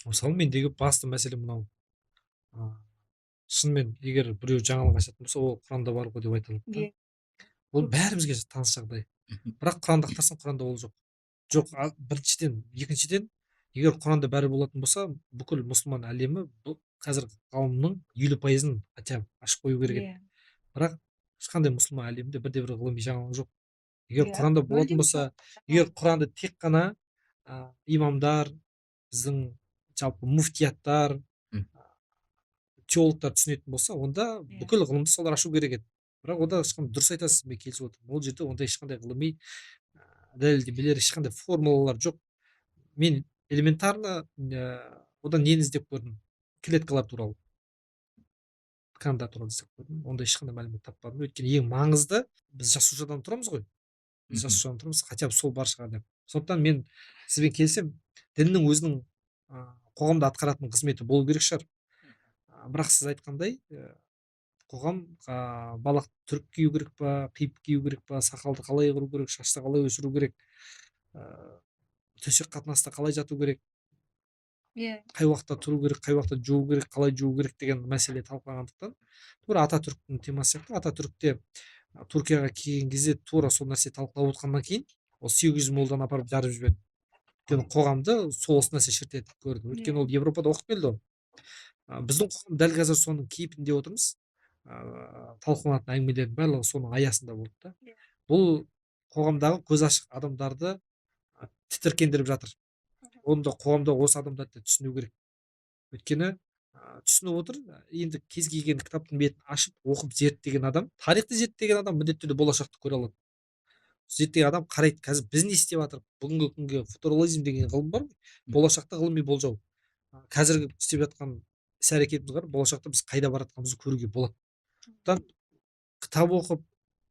Мысалы мендегі басты мәселе мынау. а, Шынымен егер біреу жаңалық ашатын болса, ол Құранда бар ғой деп айта алады да. Иә, Ол көп. бәрімізге таныс жағдай. Мгм. Бірақ Құранды ақтарсаң, Құранда ол жоқ. Жоқ, біріншіден. Екіншіден, егер Құранда бәрі болатын болса, бүкіл мұсылман әлемі бұл қазір ғалымның 50%-ын хотя бы ашып қою керек еді. Иә, Бірақ ешқандай мұсылман әлемінде бірде бір ғылыми жаңалық жоқ. Егер иә, Құранда болатын мүлдем болса, жоқ. егер Жаңалық. Құранды тек қана имамдар, біздің жалпы муфтияттар, М, теологтар түсінетін болса, онда Иә, бүкіл ғылымды солар ашу керек еді. Бірақ онда ешқандай, дұрыс айтасыз, мен келісіп отырмын. Ол жерде ондай ешқандай ғылыми дәлелдемелер, ешқандай формулалар жоқ. Мен элементарно одан нені іздеп көрдім? Клеткалар туралы, ткандар туралы іздеп көрдім. Онда ешқандай мәлімет таппадым. Өйткені ең маңызды, біз жасушадан тұрамыз ғой. Біз мгм, жасушадан тұрамыз, хотя бы сол бар шығар деп. Сондықтан мен сізбен келісемін. Діннің өзінің қоғамда атқаратын қызметі болу керек шығар. Бірақ сіз айтқандай, қоғам балақты түрік кию керек па, қиып кию керек па, сақалды қалай құру керек, шашты қалай өсіру керек, ә, төсек қатынаста қалай жату керек, иә, қай уақытта тұру керек, қай уақытта жуу керек, қалай жуу керек деген мәселе талқылағандықтан, тура Ататүріктің темасы сияқты. Ататүрікте Түркияға келген кезде тура сол нәрсе талқылап отқаннан кейін ол 800 молданы апарып жарып жіберді. Өйткені қоғамды сол осы нәрсе шірітеді көрді. иә, Өйткені ол Европада оқып келді ғой. Біздің қоғам дәл қазір соның кейпінде отырмыз. Талқыланатын әңгімелердің барлығы соның аясында болды да. иә. Бұл қоғамдағы көз ашық адамдарды тітіркендіріп жатыр. Мгм. Оны да қоғамда осы адамдарды да түсіну керек. Өйткені түсініп отыр. Енді кез келген кітаптың бетін ашып оқып зерттеген адам, тарихты зерттеген адам міндетті түрде болашақты көре алады. Зерттеген адам қарайды, қазір біз не істеп жатырмыз. Бүгінгі күнге футурологизм деген ғылым бар ғой. Болашақта ғылыми болжау. Қазіргі істеп жатқан іс әрекетіміз бар, болашақта біз қайда баратқанымызды көруге болады. Сондықтан кітап оқып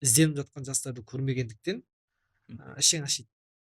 ізденіп жатқан жастарды көрмегендіктен ішің ашиды.